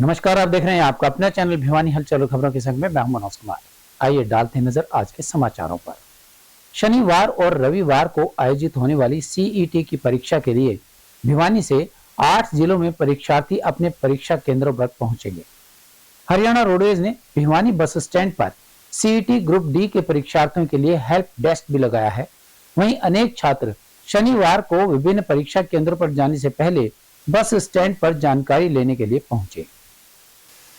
नमस्कार, आप देख रहे हैं आपका अपना चैनल भिवानी हलचल खबरों के संग में मैं हूं मनोज कुमार। आइए डालते हैं नजर आज के समाचारों पर। शनिवार और रविवार को आयोजित होने वाली सीईटी की परीक्षा के लिए भिवानी से 8 जिलों में परीक्षार्थी अपने परीक्षा केंद्रों पर पहुंचेंगे। हरियाणा रोडवेज ने भिवानी बस स्टैंड पर सीईटी ग्रुप डी के परीक्षार्थियों के लिए हेल्प डेस्क भी लगाया है। वहीं अनेक छात्र शनिवार को विभिन्न परीक्षा केंद्रों पर जाने से पहले बस स्टैंड पर जानकारी लेने के लिए पहुंचे।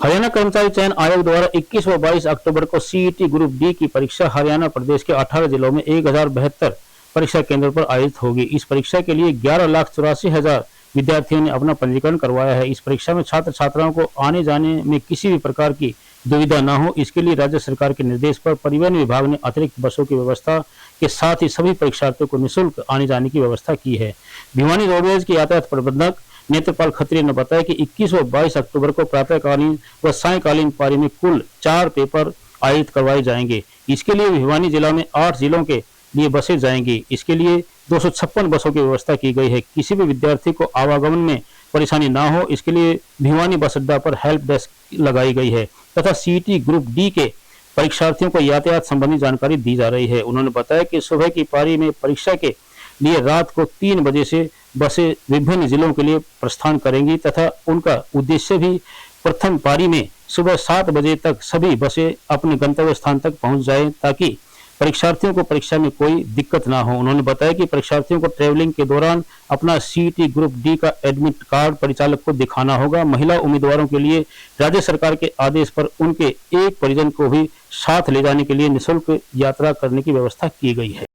हरियाणा कर्मचारी चयन आयोग द्वारा 21 व 22 अक्टूबर को सीईटी ग्रुप डी की परीक्षा हरियाणा प्रदेश के 18 जिलों में 1072 परीक्षा केंद्रों पर आयोजित होगी। इस परीक्षा के लिए 11,84,000 विद्यार्थियों ने अपना पंजीकरण करवाया है। इस परीक्षा में छात्र छात्राओं को आने जाने में किसी भी प्रकार की दुविधा न हो, इसके लिए राज्य सरकार के निर्देश पर परिवहन विभाग ने अतिरिक्त बसों की व्यवस्था के साथ ही सभी परीक्षार्थियों को निःशुल्क आने जाने की व्यवस्था की है। भिवानी रोडवेज के यातायात प्रबंधक नेत्रपाल खत्री ने बताया कि 21 व 22 अक्टूबर को प्रातःकालीन व सायंकालीन पारी में कुल 4 पेपर आयोजित करवाए जाएंगे। इसके लिए भिवानी जिला में 8 जिलों के लिए बसें जाएंगी। इसके लिए 256 बसों की व्यवस्था की गई है। किसी भी विद्यार्थी को आवागमन में परेशानी ना हो, इसके लिए भिवानी बस अड्डा पर हेल्प डेस्क लगाई गई है तथा सीईटी ग्रुप डी के परीक्षार्थियों को यातायात संबंधी जानकारी दी जा रही है। उन्होंने बताया कि सुबह की पारी में परीक्षा के लिए रात को 3 बजे से बसें विभिन्न जिलों के लिए प्रस्थान करेंगी तथा उनका उद्देश्य भी प्रथम पारी में सुबह 7 बजे तक सभी बसें अपने गंतव्य स्थान तक पहुंच जाएं ताकि परीक्षार्थियों को परीक्षा में कोई दिक्कत ना हो। उन्होंने बताया कि परीक्षार्थियों को ट्रेवलिंग के दौरान अपना सीईटी ग्रुप डी का एडमिट कार्ड परिचालक को दिखाना होगा। महिला उम्मीदवारों के लिए राज्य सरकार के आदेश पर उनके एक परिजन को भी साथ ले जाने के लिए निःशुल्क यात्रा करने की व्यवस्था की गई है।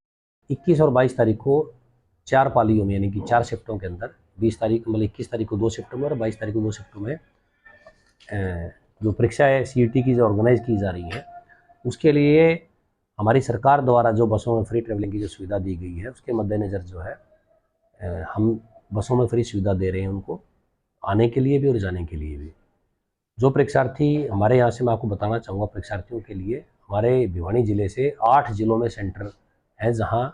21 और 22 तारीख को 4 पालियों में यानी कि 4 शिफ्टों के अंदर 21 तारीख को 2 शिफ्टों में और 22 तारीख को 2 शिफ्टों में जो परीक्षा है सीईटी की जो ऑर्गेनाइज की जा रही है, उसके लिए हमारी सरकार द्वारा जो बसों में फ्री ट्रैवलिंग की जो सुविधा दी गई है, उसके मद्देनज़र जो है हम बसों में फ्री सुविधा दे रहे हैं उनको आने के लिए भी और जाने के लिए भी। जो परीक्षार्थी हमारे यहाँ से, मैं आपको बताना चाहूँगा, परीक्षार्थियों के लिए हमारे भिवानी ज़िले से 8 जिलों में सेंटर है जहाँ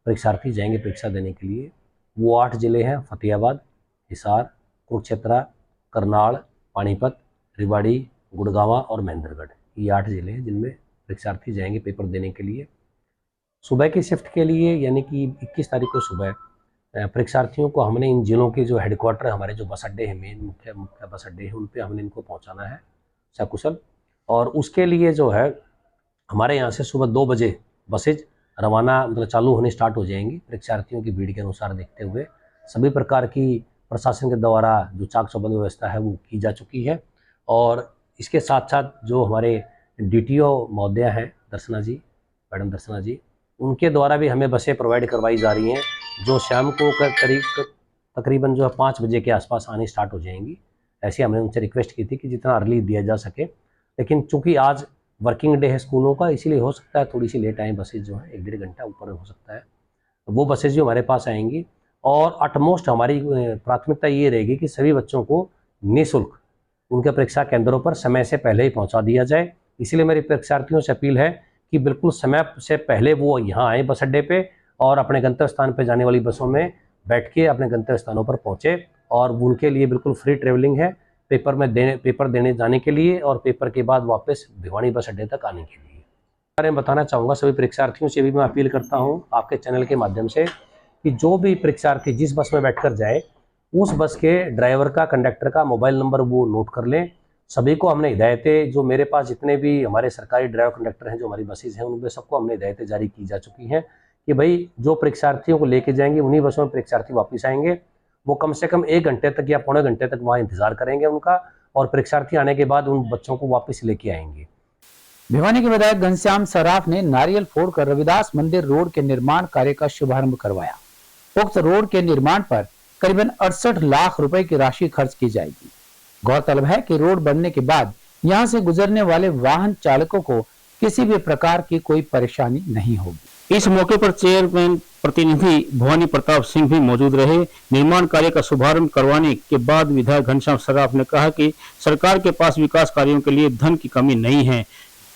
परीक्षार्थी जाएंगे परीक्षा देने के लिए। वो 8 जिले हैं फतेहाबाद, हिसार, कुरुक्षेत्र, करनाल, पानीपत, रेवाड़ी, गुड़गांव और महेंद्रगढ़। ये 8 जिले हैं जिनमें परीक्षार्थी जाएंगे पेपर देने के लिए। सुबह की शिफ्ट के लिए यानी कि 21 तारीख को सुबह परीक्षार्थियों को हमने इन जिलों के जो हेडक्वार्टर हमारे जो बस अड्डे हैं, मेन मुख्य बस अड्डे हैं, उन पर हमने इनको पहुँचाना है सकुशल। और उसके लिए जो है हमारे यहाँ से सुबह 2 बजे बसेज रवाना चालू होने स्टार्ट हो जाएंगी। परीक्षार्थियों की भीड़ के अनुसार देखते हुए सभी प्रकार की प्रशासन के द्वारा जो चाक चौबंद व्यवस्था है वो की जा चुकी है। और इसके साथ साथ जो हमारे डीटीओ महोदय हैं मैडम दर्शना जी, उनके द्वारा भी हमें बसें प्रोवाइड करवाई जा रही हैं जो शाम को तकरीबन जो है 5 बजे के आसपास आनी स्टार्ट हो जाएंगी। ऐसे हमने उनसे रिक्वेस्ट की थी कि जितना अर्ली दिया जा सके, लेकिन चूँकि आज वर्किंग डे है स्कूलों का, इसीलिए हो सकता है थोड़ी सी लेट आए बसेज जो है, 1-1.5 घंटा ऊपर हो सकता है। वो बसेज जो हमारे पास आएंगी और अटमोस्ट हमारी प्राथमिकता ये रहेगी कि सभी बच्चों को निःशुल्क उनके परीक्षा केंद्रों पर समय से पहले ही पहुंचा दिया जाए। इसलिए मेरे परीक्षार्थियों से अपील है कि बिल्कुल समय से पहले वो यहाँ आए बस अड्डे पे और अपने गंतव्य स्थान पर जाने वाली बसों में बैठ के अपने गंतव्य स्थानों पर पहुँचे। और उनके लिए बिल्कुल फ्री ट्रेवलिंग है पेपर देने जाने के लिए और पेपर के बाद वापस भिवानी बस अड्डे तक आने के लिए। बारे में बताना चाहूँगा सभी परीक्षार्थियों से भी मैं अपील करता हूँ आपके चैनल के माध्यम से कि जो भी परीक्षार्थी जिस बस में बैठकर जाए, उस बस के ड्राइवर का, कंडक्टर का मोबाइल नंबर वो नोट कर लें। सभी को हमने हिदायतें, जो मेरे पास जितने भी हमारे सरकारी ड्राइवर कंडक्टर हैं जो हमारी बसेज हैं, उनमें सबको हमने हिदायतें जारी की जा चुकी हैं कि भाई जो परीक्षार्थियों को लेके जाएंगे उन्हीं बसों में परीक्षार्थी वापस आएंगे। वो कम से कम 1 घंटे तक या पौने घंटे तक वहाँ इंतजार करेंगे उनका, और परीक्षार्थी आने के बाद उन बच्चों को वापस लेके आएंगे। भिवानी के विधायक घनश्याम सराफ ने नारियल फोड़कर रविदास मंदिर रोड के निर्माण कार्य का शुभारंभ करवाया। उक्त रोड के निर्माण पर करीबन 68 लाख रुपए की राशि खर्च की जाएगी। गौरतलब है कि रोड बनने के बाद यहां से गुजरने वाले वाहन चालकों को किसी भी प्रकार की कोई परेशानी नहीं होगी। इस मौके पर चेयरमैन प्रतिनिधि भवानी प्रताप सिंह भी मौजूद रहे। निर्माण कार्य का शुभारंभ करवाने के बाद विधायक घनश्याम सराफ ने कहा कि सरकार के पास विकास कार्यों के लिए धन की कमी नहीं है।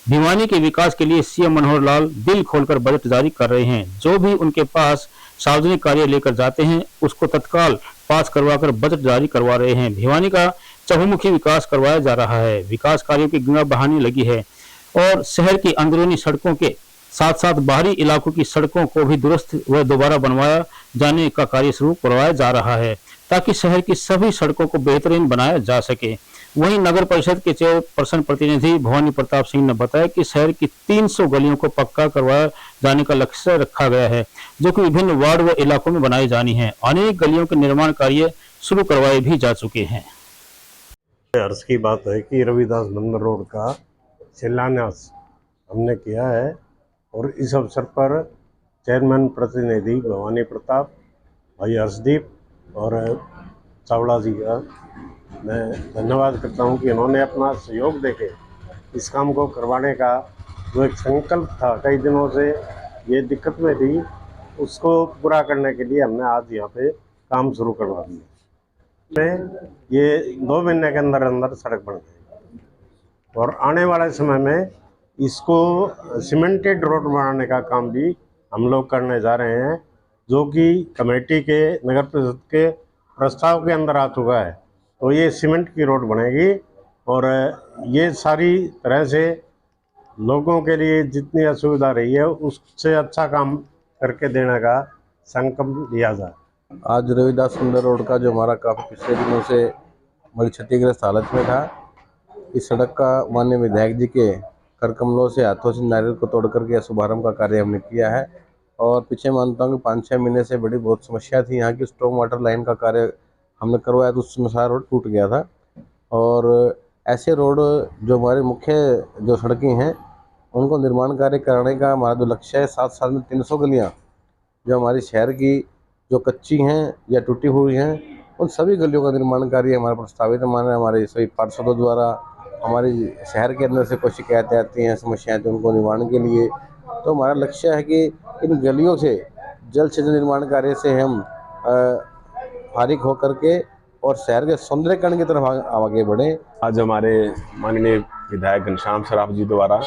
भिवानी के विकास के लिए सीएम मनोहर लाल दिल खोलकर बजट जारी कर रहे हैं। जो भी उनके पास सार्वजनिक कार्य लेकर जाते हैं उसको तत्काल पास करवाकर बजट जारी करवा रहे हैं। भिवानी का चहुमुखी विकास करवाया जा रहा है। विकास कार्यों की गंगा बहाने लगी है और शहर की अंदरूनी सड़कों के साथ साथ बाहरी इलाकों की सड़कों को भी दुरुस्त व दोबारा बनवाया जाने का कार्य शुरू करवाया जा रहा है ताकि शहर की सभी सड़कों को बेहतरीन बनाया जा सके। वहीं नगर परिषद के चेयरपर्सन प्रतिनिधि भवानी प्रताप सिंह ने बताया कि शहर की 300 गलियों को पक्का करवाया जाने का लक्ष्य रखा गया है, जो कि विभिन्न वार्ड व इलाकों में बनाई जानी है। अनेक गलियों के निर्माण कार्य शुरू करवाए भी जा चुके हैं। हर्ष की बात है कि रविदास मंदिर रोड का शिलान्यास हमने किया है और इस अवसर पर चेयरमैन प्रतिनिधि भवानी प्रताप, भाई हर्षदीप और चावड़ा जी का मैं धन्यवाद करता हूं कि इन्होंने अपना सहयोग देके इस काम को करवाने का जो एक संकल्प था, कई दिनों से ये दिक्कत में थी, उसको पूरा करने के लिए हमने आज यहाँ पे काम शुरू करवा दिया। ये 2 महीने के अंदर अंदर सड़क बन गई और आने वाले समय में इसको सीमेंटेड रोड बनाने का काम भी हम लोग करने जा रहे हैं, जो कि कमेटी के नगर परिषद के प्रस्ताव के अंदर आ चुका है। तो ये सीमेंट की रोड बनेगी और ये सारी तरह से लोगों के लिए जितनी असुविधा रही है उससे अच्छा काम करके देने का संकल्प लिया जाए। आज रविदास मंदिर रोड का जो हमारा काफ़ी पिछले दिनों से बड़ी क्षतिग्रस्त हालत में था, इस सड़क का माननीय विधायक जी के कर कमलों से हाथों से नारियल को तोड़ करके शुभारंभ का कार्य हमने किया है। और पीछे मानता हूँ कि 5-6 महीने से बड़ी बहुत समस्या थी, यहाँ की स्टॉर्म वाटर लाइन का कार्य हमने करवाया तो उस अनुसार रोड टूट गया था। और ऐसे रोड जो हमारे मुख्य जो सड़कें हैं उनको निर्माण कार्य कराने का हमारा जो लक्ष्य है, 7 साल में 300 गलियाँ जो हमारी शहर की जो कच्ची हैं या टूटी हुई हैं उन सभी गलियों का निर्माण कार्य हमारा प्रस्तावित है। हमारे सभी पार्षदों द्वारा हमारे शहर के अंदर से कुछ शिकायतें आती हैं, समस्याएं, तो उनको निवारण के लिए तो हमारा लक्ष्य है कि इन गलियों से जल्द से जल्द निर्माण कार्य से हम फारिग होकर के और शहर के सौंदर्यीकरण की तरफ आगे बढ़ें। आज हमारे माननीय विधायक घनश्याम सराफ जी द्वारा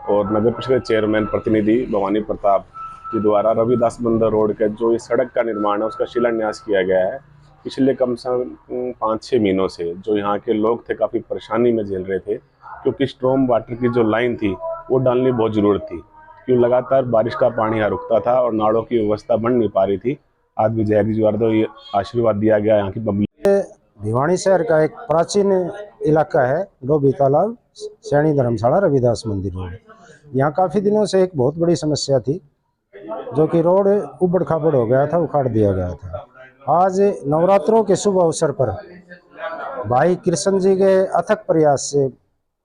और नगर परिषद चेयरमैन प्रतिनिधि भवानी प्रताप जी द्वारा रविदास मंदिर रोड के जो ये सड़क का निर्माण है उसका शिलान्यास किया गया है। पिछले कम से कम 5-6 महीनों से जो यहाँ के लोग थे काफ़ी परेशानी में झेल रहे थे, क्योंकि स्ट्रॉम वाटर की जो लाइन थी वो डालनी बहुत ज़रूरत थी, क्योंकि लगातार बारिश का पानी यहाँ रुकता था और नालों की व्यवस्था बन नहीं पा रही थी। आज विधायक जी द्वारा तो ये आशीर्वाद दिया गया यहाँ की पब्लिक। भिवानी शहर का एक प्राचीन इलाका है, डोभी तालाब, सैनी धर्मशाला, रविदास मंदिर रोड। यहाँ काफ़ी दिनों से एक बहुत बड़ी समस्या थी, जो कि रोड उबड़ खाबड़ हो गया था, उखाड़ दिया गया था। आज नवरात्रों के शुभ अवसर पर भाई कृष्ण जी के अथक प्रयास से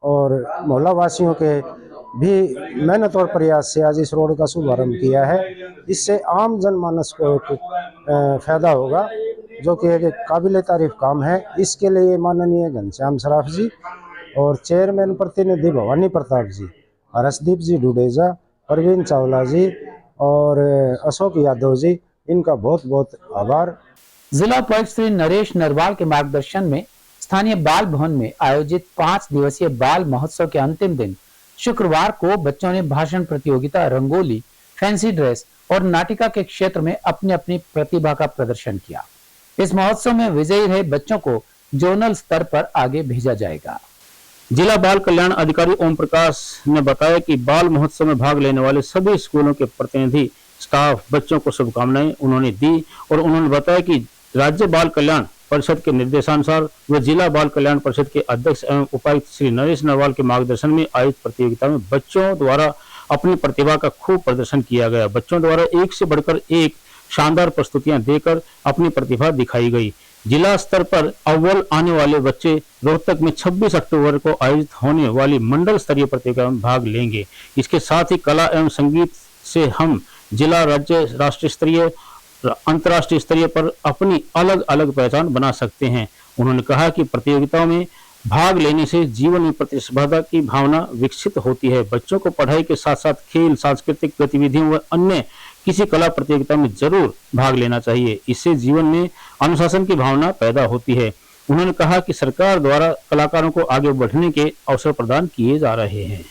और मोहल्ला वासियों के भी मेहनत और प्रयास से आज इस रोड का शुभारंभ किया है। इससे आम जनमानस को एक फायदा होगा, जो कि एक काबिल तारीफ काम है। इसके लिए माननीय घनश्याम सराफ जी और चेयरमैन प्रतिनिधि भवानी प्रताप जी, हर्षदीप जी डुडेजा, परवीन चावला जी और अशोक यादव जी, इनका बहुत बहुत आभार। जिला उपायुक्त श्री नरेश नरवाल के मार्गदर्शन में स्थानीय बाल भवन में आयोजित 5 दिवसीय बाल महोत्सव के अंतिम दिन शुक्रवार को बच्चों ने भाषण प्रतियोगिता, रंगोली, फैंसी ड्रेस और नाटिका के क्षेत्र में अपनी अपनी प्रतिभा का प्रदर्शन किया। इस महोत्सव में विजयी रहे बच्चों को जोनल स्तर पर आगे भेजा जाएगा। जिला बाल कल्याण अधिकारी ओम प्रकाश ने बताया कि बाल महोत्सव में भाग लेने वाले सभी स्कूलों के प्रतिनिधि, स्टाफ, बच्चों को शुभकामनाएं उन्होंने दी और उन्होंने बताया कि राज्य बाल कल्याण परिषद के निर्देशानुसार व जिला बाल कल्याण परिषद के अध्यक्ष एवं उपायुक्त श्री नरेश नरवाल के मार्गदर्शन में आयोजित प्रतियोगिता में बच्चों द्वारा अपनी प्रतिभा का खूब प्रदर्शन किया गया। बच्चों द्वारा एक से बढ़कर एक शानदार प्रस्तुतियां देकर अपनी प्रतिभा दिखाई गई। जिला स्तर पर अव्वल आने वाले बच्चे रोहतक में 26 अक्टूबर को आयोजित होने वाली मंडल स्तरीय प्रतियोगिता में भाग लेंगे। इसके साथ ही कला एवं संगीत से हम जिला, राज्य, राष्ट्रीय स्तरीय, अंतर्राष्ट्रीय स्तरीय पर अपनी अलग अलग पहचान बना सकते हैं। उन्होंने कहा कि प्रतियोगिताओं में भाग लेने से जीवन में प्रतिस्पर्धा की भावना विकसित होती है। बच्चों को पढ़ाई के साथ साथ खेल, सांस्कृतिक गतिविधियों व अन्य किसी कला प्रतियोगिता में जरूर भाग लेना चाहिए। इससे जीवन में अनुशासन की भावना पैदा होती है। उन्होंने कहा कि सरकार द्वारा कलाकारों को आगे बढ़ने के अवसर प्रदान किए जा रहे हैं।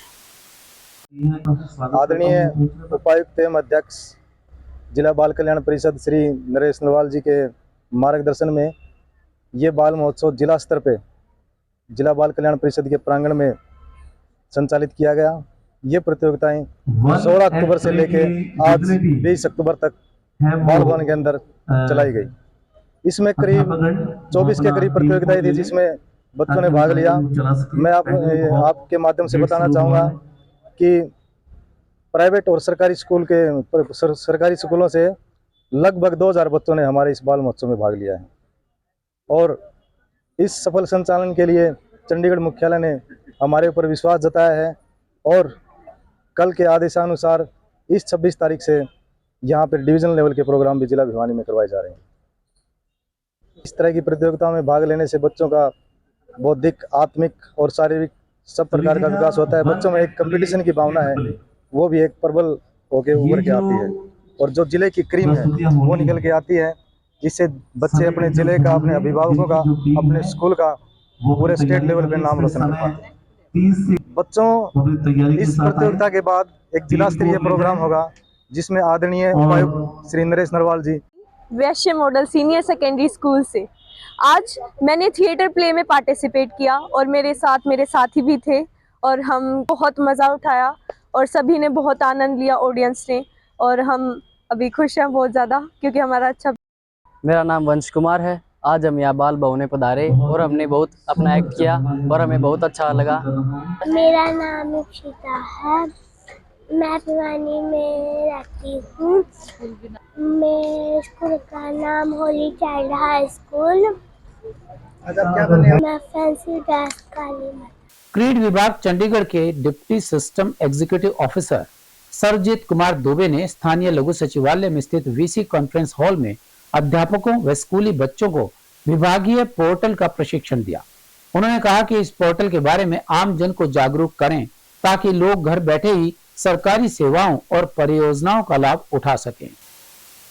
आदरणीय उपायुक्त एवं अध्यक्ष जिला बाल कल्याण परिषद श्री नरेश नरवाल जी के मार्गदर्शन में ये बाल महोत्सव जिला स्तर पे जिला बाल कल्याण परिषद के प्रांगण में संचालित किया गया। ये प्रतियोगिताएं 16 अक्टूबर से लेके आज 20 अक्टूबर तक बाल भवन के अंदर चलाई गई। इसमें करीब 24 के करीब प्रतियोगिताएं थी जिसमें बच्चों ने भाग लिया। मैं आपके माध्यम से बताना चाहूँगा कि प्राइवेट और सरकारी स्कूलों से लगभग 2000 बच्चों ने हमारे इस बाल महोत्सव में भाग लिया है और इस सफल संचालन के लिए चंडीगढ़ मुख्यालय ने हमारे ऊपर विश्वास जताया है और कल के आदेशानुसार इस 26 तारीख से यहाँ पर डिवीजन लेवल के प्रोग्राम भी जिला भिवानी में करवाए जा रहे हैं। इस तरह की प्रतियोगिताओं में भाग लेने से बच्चों का बौद्धिक, आत्मिक और शारीरिक सब प्रकार का विकास होता है। बच्चों में एक कंपटीशन की भावना है, वो भी एक प्रबल होके उभर के आती है और जो जिले की क्रीम है वो निकल के आती है, जिससे बच्चे अपने जिले का, अपने अभिभावकों का, अपने स्कूल का पूरे स्टेट लेवल पे नाम रोशन कर पाते हैं। बच्चों इस प्रतियोगिता के बाद एक जिला स्तरीय प्रोग्राम होगा जिसमें आदरणीय उपायुक्त श्री नरेश नरवाल जी वैश्य मॉडल सीनियर सेकेंडरी स्कूल से आज मैंने थिएटर प्ले में पार्टिसिपेट किया और मेरे साथ मेरे साथी भी थे और हम बहुत मज़ा उठाया और सभी ने बहुत आनंद लिया, ऑडियंस ने, और हम अभी खुश हैं बहुत ज़्यादा क्योंकि हमारा अच्छा। मेरा नाम वंश कुमार है। आज हम यहाँ बाल भवन में पधारे और हमने बहुत अपना एक्ट किया और हमें बहुत अच्छा लगा। मेरा नाम इक्षिता है, मैं भिवानी में रहती हूँ। मेरे स्कूल का नाम होली चाइल्ड हाई स्कूल। मैं fancy dress Kali Mata. CRID विभाग चंडीगढ़ के deputy system executive officer Surjeet Kumar Dubey ने स्थानीय लघु सचिवालय में स्थित वीसी कॉन्फ्रेंस हॉल में अध्यापकों व स्कूली बच्चों को विभागीय पोर्टल का प्रशिक्षण दिया। उन्होंने कहा कि इस पोर्टल के बारे में आम जन को जागरूक करें ताकि लोग घर बैठे ही सरकारी सेवाओं और परियोजनाओं का लाभ उठा सकें।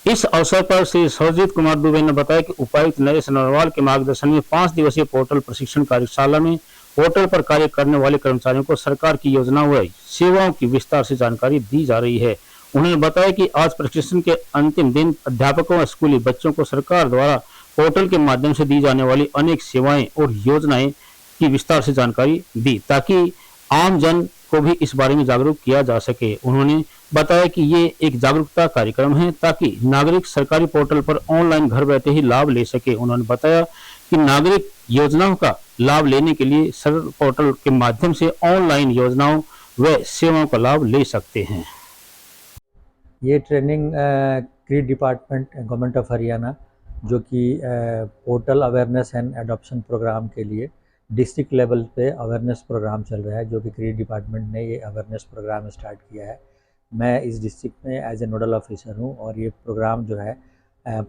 इस अवसर पर श्री सरजीत कुमार दुबे ने बताया कि उपायुक्त नरेश नरवाल के मार्गदर्शन में 5 दिवसीय पोर्टल प्रशिक्षण कार्यशाला में पोर्टल पर कार्य करने वाले कर्मचारियों को सरकार की योजनाओं व सेवाओं की विस्तार से जानकारी दी जा रही है। उन्होंने बताया कि आज प्रशिक्षण के अंतिम दिन अध्यापकों व स्कूली बच्चों को सरकार द्वारा पोर्टल के माध्यम से दी जाने वाली अनेक सेवाएं और योजनाएं की विस्तार से जानकारी दी ताकि आम जन को भी इस बारे में जागरूक किया जा सके। उन्होंने बताया कि ये एक जागरूकता कार्यक्रम है ताकि नागरिक सरकारी पोर्टल पर ऑनलाइन घर बैठे ही लाभ ले सके। उन्होंने बताया कि नागरिक योजनाओं का लाभ लेने के लिए सरल पोर्टल के माध्यम से ऑनलाइन योजनाओं व सेवाओं का लाभ ले सकते हैं। ये training CRID department government of Haryana जो कि portal awareness and adoption programme के लिए डिस्ट्रिक्ट लेवल पे अवेयरनेस प्रोग्राम चल रहा है, जो कि क्रीड डिपार्टमेंट ने ये अवेयरनेस प्रोग्राम स्टार्ट किया है। मैं इस डिस्ट्रिक्ट में एज ए नोडल ऑफिसर हूँ और ये प्रोग्राम जो है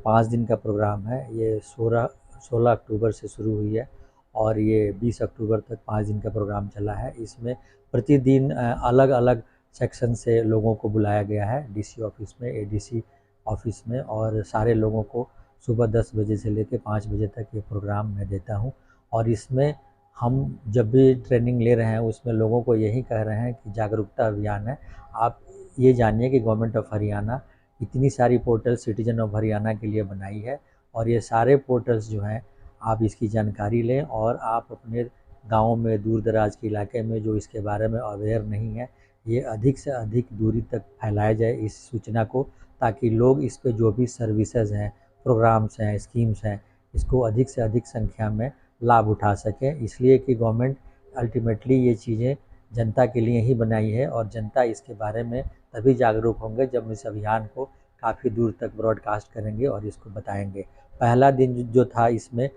5 दिन का प्रोग्राम है। ये 16 अक्टूबर से शुरू हुई है और ये 20 अक्टूबर तक 5 दिन का प्रोग्राम चला है। इसमें प्रतिदिन अलग अलग सेक्शन से लोगों को बुलाया गया है डीसी ऑफिस में, एडीसी ऑफिस में, और सारे लोगों को सुबह 10 बजे से लेकर 5 बजे तक ये प्रोग्राम मैं देता हूँ। और इसमें हम जब भी ट्रेनिंग ले रहे हैं उसमें लोगों को यही कह रहे हैं कि जागरूकता अभियान है। आप ये जानिए कि गवर्नमेंट ऑफ हरियाणा इतनी सारी पोर्टल सिटीजन ऑफ हरियाणा के लिए बनाई है और ये सारे पोर्टल्स जो हैं आप इसकी जानकारी लें और आप अपने गाँव में, दूर दराज के इलाके में जो इसके बारे में अवेयर नहीं है, ये अधिक से अधिक दूरी तक फैलाया जाए इस सूचना को, ताकि लोग इस पे जो भी सर्विसेज हैं, प्रोग्राम्स हैं, स्कीम्स हैं, इसको अधिक से अधिक संख्या में लाभ उठा सकें। इसलिए कि गवर्नमेंट अल्टीमेटली ये चीज़ें जनता के लिए ही बनाई है और जनता इसके बारे में तभी जागरूक होंगे जब इस अभियान को काफ़ी दूर तक ब्रॉडकास्ट करेंगे और इसको बताएंगे। पहला दिन जो था इसमें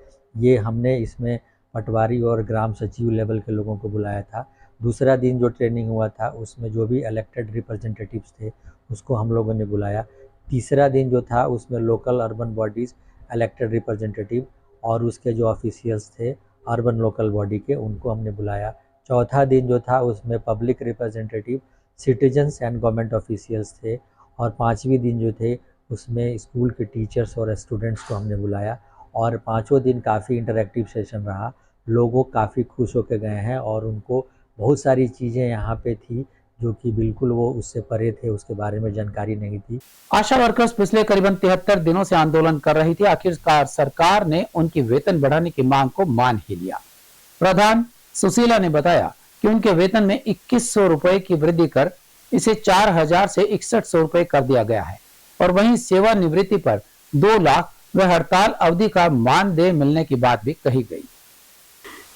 हमने इसमें पटवारी और ग्राम सचिव लेवल के लोगों को बुलाया था। दूसरा दिन जो ट्रेनिंग हुआ था उसमें जो भी इलेक्टेड रिप्रेजेंटेटिव्स थे उसको हम लोगों ने बुलाया। तीसरा दिन जो था उसमें local urban bodies elected representative और उसके जो ऑफिशियल्स थे अर्बन लोकल बॉडी के, उनको हमने बुलाया। चौथा दिन जो था उसमें public representative, citizens and government officials थे। और 5वें दिन जो थे उसमें स्कूल के टीचर्स और स्टूडेंट्स को हमने बुलाया। और 5वां दिन काफ़ी इंटरेक्टिव सेशन रहा, लोगों काफ़ी खुश होकर गए हैं और उनको बहुत सारी चीज़ें यहाँ पे थी जो कि बिल्कुल वो उससे परे थे, उसके बारे में जानकारी नहीं थी। आशा वर्कर्स पिछले करीबन 73 दिनों से आंदोलन कर रही थी। आखिरकार सरकार ने उनकी वेतन बढ़ाने की मांग को मान ही लिया। प्रधान सुशीला ने बताया कि उनके वेतन में 2100 रुपए की वृद्धि कर इसे 4000 से 6100 रुपए कर दिया गया है और वहीं सेवानिवृत्ति पर 2 लाख व हड़ताल अवधि का मानदेय मिलने की बात भी कही गई।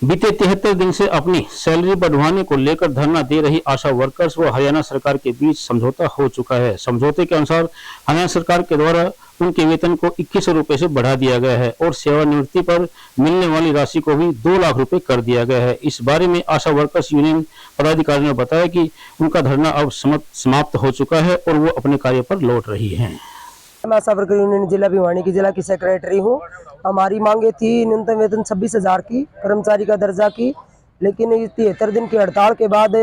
बीते 73 दिन से अपनी सैलरी बढ़वाने को लेकर धरना दे रही आशा वर्कर्स व हरियाणा सरकार के बीच समझौता हो चुका है। समझौते के अनुसार हरियाणा सरकार के द्वारा उनके वेतन को 2100 रुपए से बढ़ा दिया गया है और सेवानिवृत्ति पर मिलने वाली राशि को भी 2 लाख रुपए कर दिया गया है। इस बारे में आशा वर्कर्स यूनियन पदाधिकारी ने बताया कि उनका धरना अब समाप्त हो चुका है और वो अपने कार्य पर लौट रही है। मैं आशा वर्कर यूनियन जिला भिवानी की जिला की सेक्रेटरी हूँ। हमारी मांगे थी न्यूनतम वेतन 26,000 की, कर्मचारी का दर्जा की, लेकिन 73 दिन की हड़ताल के बाद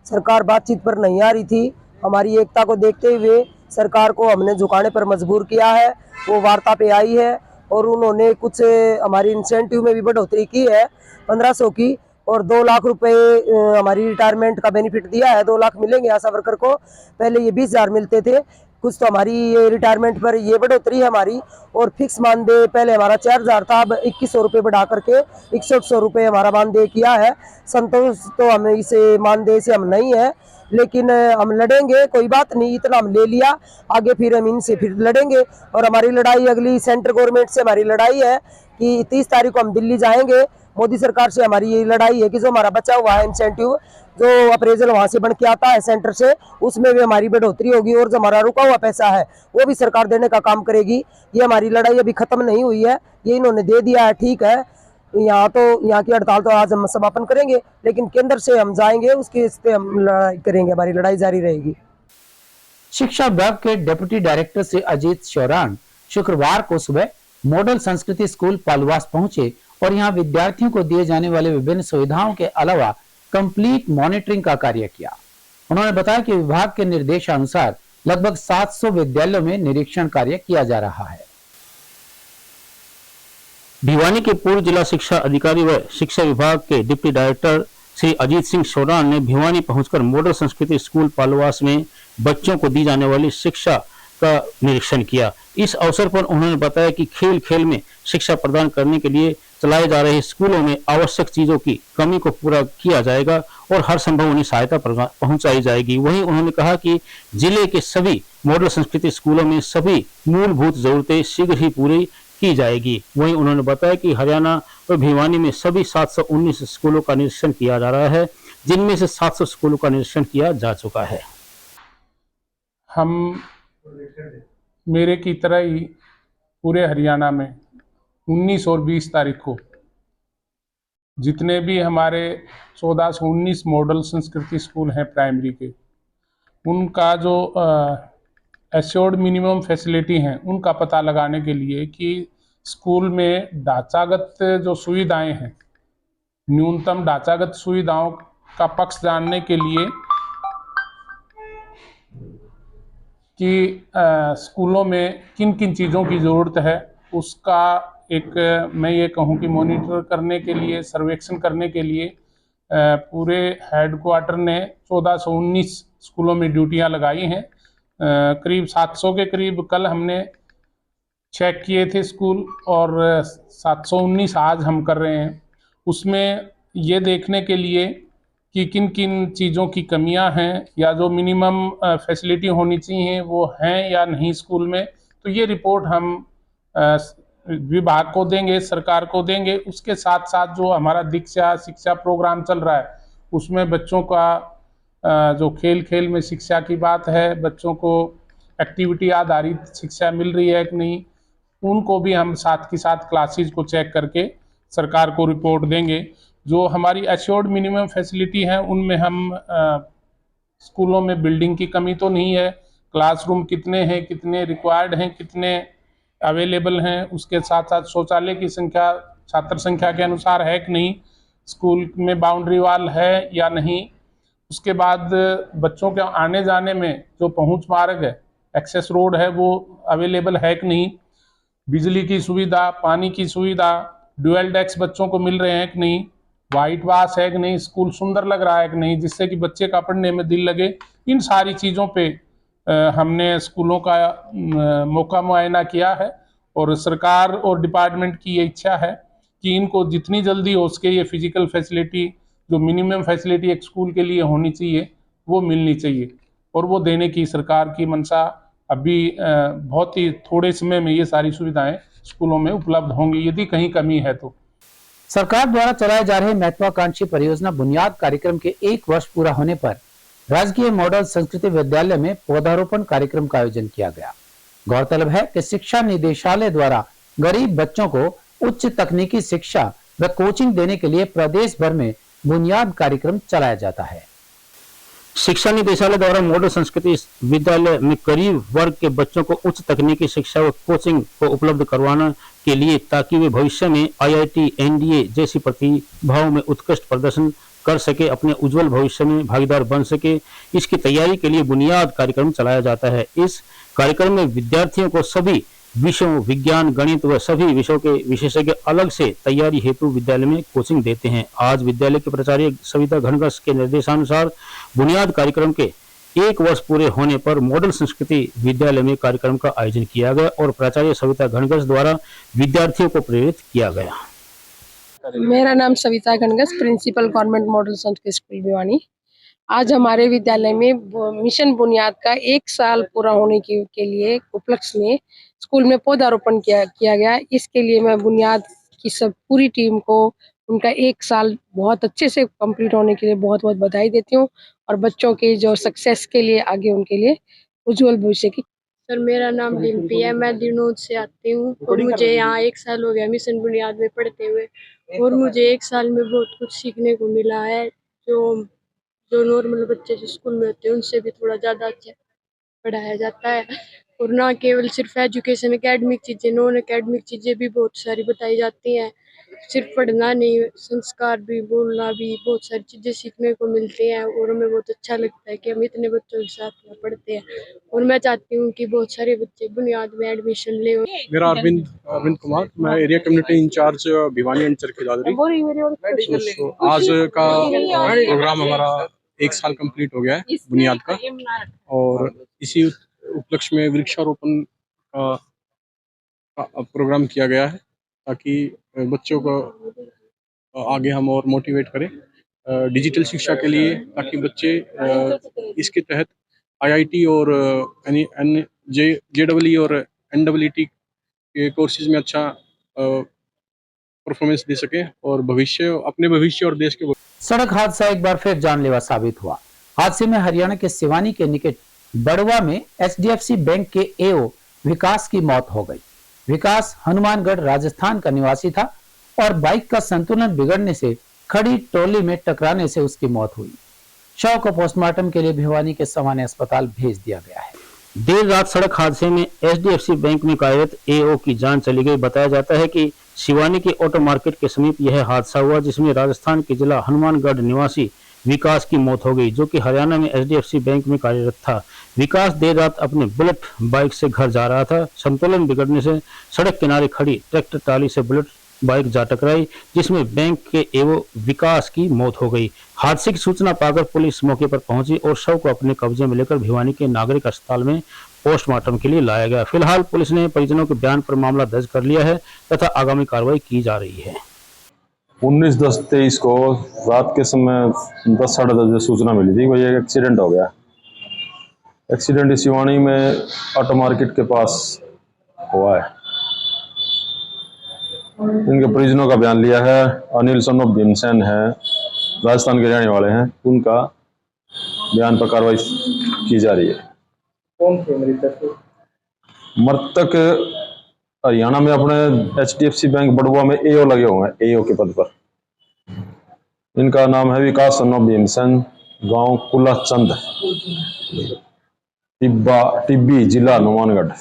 सरकार बातचीत पर नहीं आ रही थी। हमारी एकता को देखते हुए सरकार को हमने झुकाने पर मजबूर किया है। वो वार्ता पे आई है और उन्होंने कुछ हमारी इंसेंटिव में भी बढ़ोतरी की है 1500 की और 2 लाख रुपए हमारी रिटायरमेंट का बेनिफिट दिया है। 2 लाख मिलेंगे आशा वर्कर को, पहले ये 20,000 मिलते थे। कुछ तो हमारी रिटायरमेंट पर ये बढ़ोतरी है हमारी। और फिक्स मानदेय पहले हमारा 4000 था, अब 2100 रुपये बढ़ा करके 6100 रुपये हमारा मानदेय किया है। संतोष तो हमें इसे मानदेय से हम नहीं है, लेकिन हम लड़ेंगे, कोई बात नहीं, इतना हम ले लिया, आगे फिर हम इनसे फिर लड़ेंगे। और हमारी लड़ाई अगली सेंट्रल गवर्नमेंट से हमारी लड़ाई है कि 30 तारीख को हम दिल्ली जाएंगे। मोदी सरकार से हमारी ये लड़ाई है कि जो हमारा बचा हुआ है इंसेंटिव, जो अप्रेजल वहाँ से बन के आता है सेंटर से, उसमें भी हमारी बढ़ोतरी होगी और जो हमारा रुका हुआ पैसा है वो भी सरकार देने का काम करेगी। ये हमारी लड़ाई अभी खत्म नहीं हुई है, ये इन्होंने दे दिया है, ठीक है। यहाँ की हड़ताल तो आज हम समापन करेंगे, लेकिन केंद्र से हम जाएंगे, उसके इस पे हम लड़ाई करेंगे, हमारी लड़ाई जारी रहेगी। शिक्षा विभाग के डिप्टी डायरेक्टर से अजीत शौरान शुक्रवार को सुबह मॉडल संस्कृति स्कूल पालवास पहुंचे और यहां विद्यार्थियों को दिए जाने वाले विभिन्न सुविधाओं के अलावा कंप्लीट मॉनिटरिंग का कार्य किया। उन्होंने बताया कि विभाग के निर्देशानुसार लगभग 700 विद्यालयों में निरीक्षण कार्य किया जा रहा है। भिवानी के पूर्व जिला शिक्षा अधिकारी व शिक्षा विभाग के डिप्टी डायरेक्टर श्री अजीत सिंह शौरान ने भिवानी पहुंचकर मॉडल संस्कृति स्कूल पालवास में बच्चों को दी जाने वाली शिक्षा का निरीक्षण किया। इस अवसर पर उन्होंने बताया कि खेल खेल में शिक्षा प्रदान करने के लिए चलाए जा रहे स्कूलों में आवश्यक चीजों की कमी को पूरा किया जाएगा और हर संभव उन्हें सहायता पहुंचाई जाएगी। वहीं उन्होंने कहा कि जिले के सभी मॉडल संस्कृति स्कूलों में सभी मूलभूत जरूरतें शीघ्र ही पूरी की जाएगी। वहीं उन्होंने बताया कि हरियाणा और भिवानी में सभी 719 स्कूलों का निरीक्षण किया जा रहा है, जिनमें से 700 स्कूलों का निरीक्षण किया जा चुका है। हम मेरे की तरह ही पूरे हरियाणा में 19 और 20 तारीख को जितने भी हमारे 1419 मॉडल संस्कृति स्कूल हैं प्राइमरी के, उनका जो एश्योर्ड मिनिमम फैसिलिटी हैं उनका पता लगाने के लिए कि स्कूल में ढांचागत जो सुविधाएं हैं, न्यूनतम ढांचागत सुविधाओं का पक्ष जानने के लिए कि स्कूलों में किन किन चीज़ों की ज़रूरत है, उसका एक मैं ये कहूँ कि मॉनिटर करने के लिए, सर्वेक्षण करने के लिए पूरे हेडक्वार्टर ने 1419 स्कूलों में ड्यूटियां लगाई हैं। करीब 700 के करीब कल हमने चेक किए थे स्कूल और 719 आज हम कर रहे हैं। उसमें ये देखने के लिए कि किन किन चीज़ों की कमियां हैं या जो मिनिमम फैसिलिटी होनी चाहिए वो हैं या नहीं स्कूल में, तो ये रिपोर्ट हम विभाग को देंगे, सरकार को देंगे। उसके साथ साथ जो हमारा दीक्षा शिक्षा प्रोग्राम चल रहा है उसमें बच्चों का जो खेल खेल में शिक्षा की बात है, बच्चों को एक्टिविटी आधारित शिक्षा मिल रही है कि नहीं, उनको भी हम साथ के साथ क्लासेज को चेक करके सरकार को रिपोर्ट देंगे। जो हमारी एश्योर्ड मिनिमम फैसिलिटी है उनमें हम स्कूलों में बिल्डिंग की कमी तो नहीं है, क्लासरूम कितने हैं, कितने रिक्वायर्ड हैं, कितने अवेलेबल हैं, उसके साथ साथ शौचालय की संख्या छात्र संख्या के अनुसार है कि नहीं, स्कूल में बाउंड्री वाल है या नहीं, उसके बाद बच्चों के आने जाने में जो पहुंच मार्ग है, एक्सेस रोड है, वो अवेलेबल है कि नहीं, बिजली की सुविधा, पानी की सुविधा, ड्यूअल डेस्क बच्चों को मिल रहे हैं कि नहीं, वाइट वाश है कि नहीं, स्कूल सुंदर लग रहा है कि नहीं, जिससे कि बच्चे का पढ़ने में दिल लगे। इन सारी चीज़ों पे हमने स्कूलों का मौका मुआयना किया है और सरकार और डिपार्टमेंट की ये इच्छा है कि इनको जितनी जल्दी हो सके ये फिजिकल फैसिलिटी, जो मिनिमम फैसिलिटी एक स्कूल के लिए होनी चाहिए, वो मिलनी चाहिए। और वो देने की सरकार की मंशा, अभी बहुत ही थोड़े समय में ये सारी सुविधाएं स्कूलों में उपलब्ध होंगी यदि कहीं कमी है तो। सरकार द्वारा चलाए जा रहे महत्वाकांक्षी परियोजना बुनियाद कार्यक्रम के 1 वर्ष पूरा होने पर राजकीय मॉडल संस्कृति विद्यालय में पौधारोपण कार्यक्रम का आयोजन किया गया। गौरतलब है कि शिक्षा निदेशालय द्वारा गरीब बच्चों को उच्च तकनीकी शिक्षा व कोचिंग देने के लिए प्रदेश भर में बुनियाद कार्यक्रम चलाया जाता है। शिक्षा निदेशालय द्वारा मॉडल संस्कृति विद्यालय में गरीब वर्ग के बच्चों को उच्च तकनीकी शिक्षा व कोचिंग को उपलब्ध करवाने के लिए, ताकि वे भविष्य में IIT, NDA जैसी प्रतिभाओं में उत्कृष्ट प्रदर्शन कर सके, अपने उज्जवल भविष्य में भागीदार बन सके, इसकी तैयारी के लिए बुनियाद कार्यक्रम चलाया जाता है। इस कार्यक्रम में विद्यार्थियों को सभी विषयों, विज्ञान, गणित व सभी विषयों के विशेषज्ञ अलग से तैयारी हेतु विद्यालय में कोचिंग देते हैं। आज विद्यालय के प्राचार्य सविता घनघस के निर्देशानुसार बुनियाद कार्यक्रम के 1 वर्ष पूरे होने पर मॉडल संस्कृति विद्यालय में कार्यक्रम का आयोजन किया गया और प्राचार्य सविता घनघस द्वारा विद्यार्थियों को प्रेरित किया गया। मेरा नाम Savita Ghanghas, principal government model Sanskriti school Bhiwani. आज हमारे विद्यालय में मिशन बुनियाद का 1 साल पूरा होने के लिए उपलक्ष्य में स्कूल में पौधारोपण किया गया। इसके लिए मैं बुनियाद की सब पूरी टीम को उनका 1 साल बहुत अच्छे से कंप्लीट होने के लिए बहुत बहुत बधाई देती हूँ और बच्चों के जो सक्सेस के लिए आगे उनके लिए उज्जवल भविष्य की। सर, मेरा नाम डिम्पी है, मैं दिनोद से आती हूँ और मुझे यहाँ 1 साल हो गया मिशन बुनियाद में पढ़ते हुए और मुझे 1 साल में बहुत कुछ सीखने को मिला है। जो नॉर्मल बच्चे जो स्कूल में होते हैं उनसे भी थोड़ा ज़्यादा अच्छा पढ़ाया जाता है और ना केवल सिर्फ एजुकेशन, एकेडमिक चीज़ें, नॉन एकेडमिक चीज़ें भी बहुत सारी बताई जाती हैं। सिर्फ पढ़ना नहीं, संस्कार भी, बोलना भी, बहुत सारी चीज़ें सीखने को मिलती हैं और हमें बहुत अच्छा लगता है कि हम इतने बच्चों के साथ में पढ़ते हैं और मैं चाहती हूँ कि बहुत सारे बच्चे बुनियाद में एडमिशन ले। मेरा अरविंद कुमार, मैं area community incharge Bhiwani and Charkhi Dadri. आज का प्रोग्राम हमारा 1 साल कंप्लीट हो गया है बुनियाद का और इसी उपलक्ष्य में वृक्षारोपण का प्रोग्राम किया गया है ताकि बच्चों को आगे हम और मोटिवेट करें डिजिटल शिक्षा के लिए, ताकि बच्चे इसके तहत IIT और JEE और NEET के कोर्सेज में अच्छा परफॉर्मेंस दे सकें और अपने भविष्य और देश के। सड़क हादसा एक बार फिर जानलेवा साबित हुआ। हादसे में हरियाणा के सिवानी के निकट बड़वा में HDFC बैंक के AO विकास की मौत हो गई। विकास हनुमानगढ़ राजस्थान का निवासी था और बाइक का संतुलन बिगड़ने से खड़ी ट्रॉली में टकराने से उसकी मौत हुई। शव को पोस्टमार्टम के लिए भिवानी के सामान्य अस्पताल भेज दिया गया है। देर रात सड़क हादसे में HDFC बैंक में कार्यरत AO की जान चली गई। बताया जाता है कि सिवानी के ऑटो मार्केट के समीप यह हादसा हुआ, जिसमें राजस्थान के जिला हनुमानगढ़ निवासी विकास की मौत हो गई, जो कि हरियाणा में HDFC बैंक में कार्यरत था। विकास देर रात अपने बुलेट बाइक से घर जा रहा था। संतुलन बिगड़ने से सड़क किनारे खड़ी ट्रैक्टर ट्राली से बुलेट बाइक जा टकराई, जिसमें बैंक के AO विकास की मौत हो गई। हादसे की सूचना पाकर पुलिस मौके पर पहुंची और शव को अपने कब्जे में लेकर भिवानी के नागरिक अस्पताल में पोस्टमार्टम के लिए लाया गया। फिलहाल पुलिस ने परिजनों के बयान पर मामला दर्ज कर लिया है तथा आगामी कार्रवाई की जा रही है। 19/10/23 को रात के समय 10 साढ़े 10 बजे सूचना मिली थी कि एक एक्सीडेंट हो गया। एक्सीडेंट सिवानी में ऑटो मार्केट के पास हुआ है। इनके परिजनों का बयान लिया है। अनिल सन ऑफ भीमसेन है, राजस्थान के रहने वाले हैं। उनका बयान पर कार्रवाई की जा रही है। कौन थे मृतक? मृतक हरियाणा में अपने HDFC बैंक बड़ुआ में AO लगे हुए हैं, AO के पद पर। इनका नाम है विकास सन ऑफ भीमसेन, गांव कुलाचंद, टिब्बी, जिला हनुमानगढ़।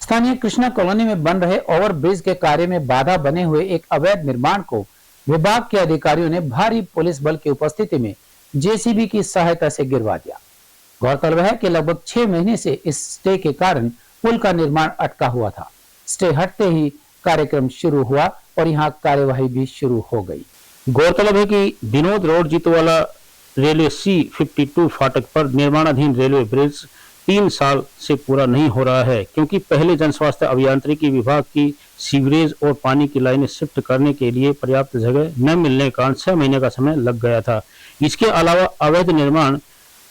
स्थानीय कृष्णा कॉलोनी में बन रहे ओवरब्रिज के कार्य में बाधा बने हुए एक अवैध निर्माण को विभाग के अधिकारियों ने भारी पुलिस बल की उपस्थिति में JCB की सहायता से गिरवा दिया। गौरतलब है कि लगभग 6 महीने से इस स्टे के कारण पुल का निर्माण अटका हुआ था। स्टे हटते ही कार्यक्रम शुरू हुआ और यहाँ कार्यवाही भी शुरू हो गई। गौरतलब है कि दिनोद रोड जीतवाला रेलवे C52 फाटक पर निर्माणाधीन रेलवे ब्रिज 3 साल से पूरा नहीं हो रहा है, क्योंकि पहले जन स्वास्थ्य अभियांत्रिकी विभाग की सीवरेज और पानी की लाइनें शिफ्ट करने के लिए पर्याप्त जगह न मिलने के कारण 6 महीने का समय लग गया था। इसके अलावा अवैध निर्माण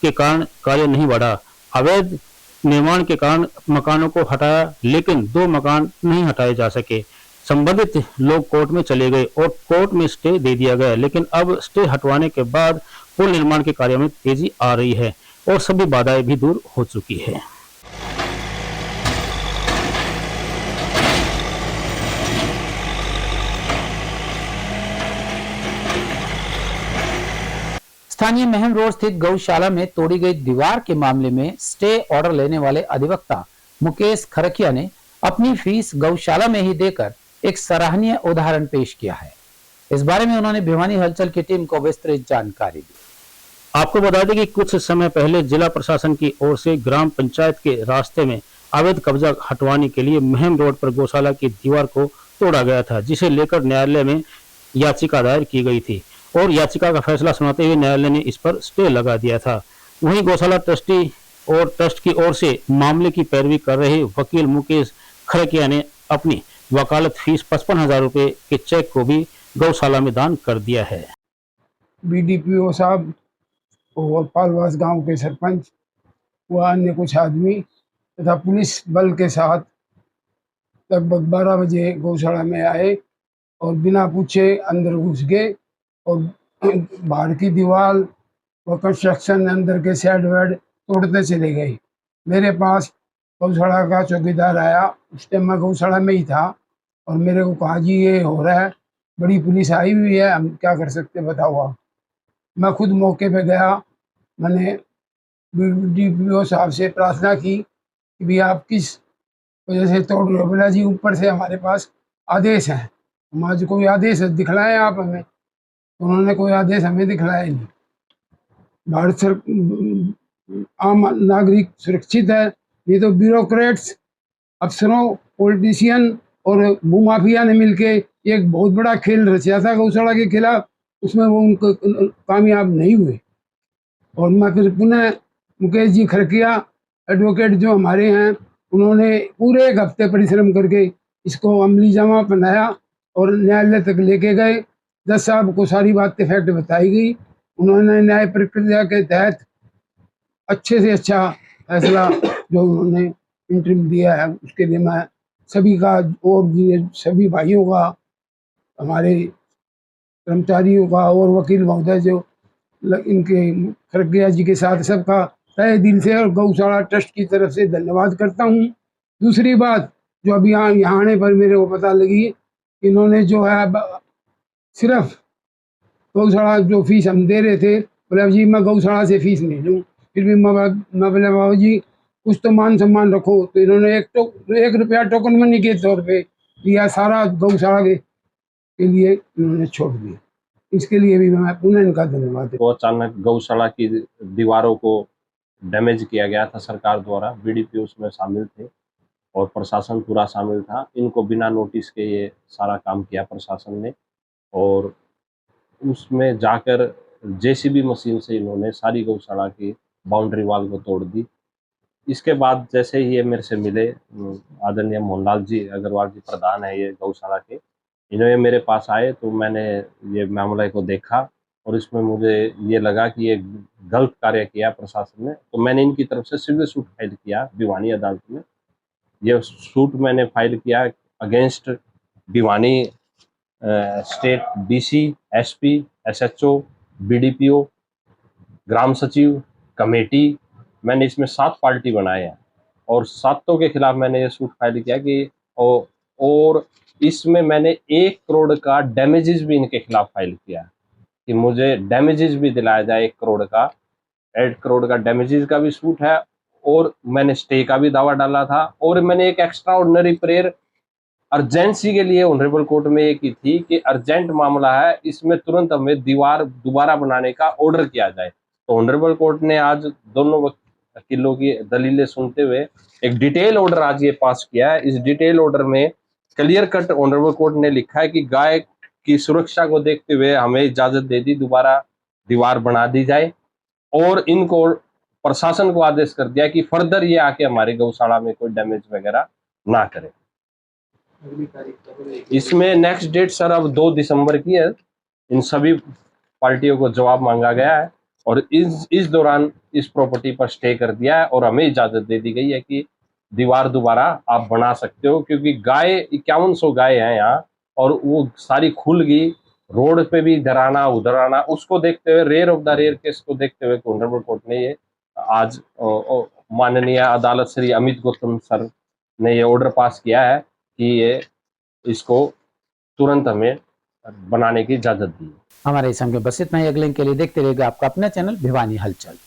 के कारण कार्य नहीं बढ़ा। अवैध निर्माण के कारण मकानों को हटाया, लेकिन 2 मकान नहीं हटाए जा सके। संबंधित लोग कोर्ट में चले गए और कोर्ट में स्टे दे दिया गया, लेकिन अब स्टे हटवाने के बाद पुल निर्माण के कार्य में तेजी आ रही है और सभी बाधाएं भी दूर हो चुकी है। स्थानीय महम रोड स्थित गौशाला में तोड़ी गई दीवार के मामले में स्टे ऑर्डर लेने वाले अधिवक्ता मुकेश खरकिया ने अपनी फीस गौशाला में ही देकर एक सराहनीय उदाहरण पेश किया है। इस बारे में उन्होंने भिवानी हलचल की टीम को विस्तृत जानकारी दी। आपको बता दें कि कुछ समय पहले जिला प्रशासन की ओर से ग्राम पंचायत के रास्ते में अवैध कब्जा हटवाने के लिए महम रोड पर गौशाला की दीवार को तोड़ा गया था, जिसे लेकर न्यायालय में याचिका दायर की गई थी और याचिका का फैसला सुनाते हुए न्यायालय ने इस पर स्टे लगा दिया था। वहीं गौशाला ट्रस्टी और ट्रस्ट की ओर से मामले की पैरवी कर रहे वकील मुकेश खरकिया ने अपनी वकालत फीस 55,000 रुपए के चेक को भी गौशाला में दान कर दिया है। बीडीपीओ साहब और पालवास गांव के सरपंच व अन्य कुछ आदमी तथा पुलिस बल के साथ लगभग 12 बजे गौशाला में आए और बिना पूछे अंदर घुस गए और बाहर की दीवार व कंस्ट्रक्शन अंदर के शेड वेड तोड़ते चले गए। मेरे पास गौशाला का चौकीदार आया, उस टाइम मैं गौशाला में ही था और मेरे को कहा जी ये हो रहा है, बड़ी पुलिस आई हुई है, हम क्या कर सकते बताओ आप। मैं खुद मौके पे गया, मैंने डीपीओ साहब से प्रार्थना की कि भी आप किस वजह से तोड़ रहे हो। बोला जी ऊपर से हमारे पास आदेश है, हम आज कोई आदेश दिखलाएं आप हमें। उन्होंने कोई आदेश हमें दिखलाया नहीं। आम नागरिक सुरक्षित है, ये तो ब्यूरोक्रेट्स, अफसरों, पॉलिटिशियन और भूमाफिया ने मिलके एक बहुत बड़ा खेल रचा था गौशाला के खिलाफ, उसमें वो उनको कामयाब नहीं हुए। और मैं फिर पुनः मुकेश जी खरकिया एडवोकेट जो हमारे हैं, उन्होंने पूरे 1 हफ्ते परिश्रम करके इसको अमली जामा पहनाया और न्यायालय तक लेके गए। जज साहब को सारी बातें फैक्ट बताई गई, उन्होंने न्याय प्रक्रिया के तहत अच्छे से अच्छा फैसला जो उन्होंने इंटरिम दिया है, उसके लिए मैं सभी का और सभी भाइयों का, हमारे कर्मचारियों का और वकील महोदय जो इनके खरकिया जी के साथ सबका तहे दिल से और गौशाला ट्रस्ट की तरफ से धन्यवाद करता हूँ। दूसरी बात जो अभी यहाँ आने पर मेरे को पता लगी, इन्होंने जो है सिर्फ गौशाला जो फीस हम दे रहे थे, बोले जी मैं गौशाला से फीस नहीं लूँ, फिर भी मैं बोला बाबू जी कुछ तो मान सम्मान रखो। तो इन्होंने 1 रुपया टोकन मनी के तौर पे लिया, सारा गौशाला के लिए इन्होंने छोड़ दिया। इसके लिए भी मैं पुनः इनका धन्यवाद। तो अचानक गौशाला की दीवारों को डैमेज किया गया था सरकार द्वारा, बीडीपीओ उसमें शामिल थे और प्रशासन पूरा शामिल था। इनको बिना नोटिस के ये सारा काम किया प्रशासन ने और उसमें जाकर जेसीबी मशीन से इन्होंने सारी गौशाला की बाउंड्री वाल को तोड़ दी। इसके बाद जैसे ही ये मेरे से मिले, आदरणीय मोहनलाल जी अग्रवाल जी प्रधान है ये गौशाला के, इन्होंने मेरे पास आए तो मैंने ये मामले को देखा और इसमें मुझे ये लगा कि ये गलत कार्य किया प्रशासन ने। तो मैंने इनकी तरफ से सिविल सूट फाइल किया भिवानी अदालत में। ये सूट मैंने फाइल किया against Bhiwani state DC, SP, SHO, BDPO, ग्राम सचिव, कमेटी। मैंने इसमें 7 पार्टी बनाए हैं और 7 के खिलाफ मैंने ये सूट फाइल किया कि और इसमें मैंने 1 करोड़ का डैमेजेस भी इनके खिलाफ फाइल किया कि मुझे डैमेजेस भी दिलाया जाए। 1 करोड़ का 8 करोड़ का डैमेजेस का भी सूट है और मैंने स्टे का भी दावा डाला था और मैंने एक एक्स्ट्रा ऑर्डिनरी प्रेयर अर्जेंसी के लिए ऑनरेबल कोर्ट में ये की थी कि अर्जेंट मामला है, इसमें तुरंत हमें दीवार दोबारा बनाने का ऑर्डर किया जाए। तो ऑनरेबल कोर्ट ने आज दोनों वकीलों की दलीलें सुनते हुए एक डिटेल ऑर्डर आज ये पास किया है। इस डिटेल ऑर्डर में क्लियर कट ऑनरेबल कोर्ट ने लिखा है कि गाय की सुरक्षा को देखते हुए हमें इजाजत दे दी, दोबारा दीवार बना दी जाए और इनको प्रशासन को आदेश कर दिया कि फर्दर ये आके हमारी गौशाला में कोई डैमेज वगैरह ना करे। इसमें नेक्स्ट डेट सर अब 2 दिसंबर की है। इन सभी पार्टियों को जवाब मांगा गया है और इस दौरान इस प्रॉपर्टी पर स्टे कर दिया है और हमें इजाजत दे दी गई है कि दीवार दोबारा आप बना सकते हो, क्योंकि गाय 5100 गाय हैं यहाँ और वो सारी खुल गई। रोड पे भी इधर आना उधर आना, उसको देखते हुए rare of the rare case को देखते हुए ऑनरेबल कोर्ट ने ये आज माननीय अदालत श्री अमित गौतम सर ने ये ऑर्डर पास किया है कि ये इसको तुरंत हमें बनाने की इजाजत दी। हमारे इस समय बस इतना ही। अगले के लिए देखते रहेगा आपका अपना चैनल भिवानी हलचल।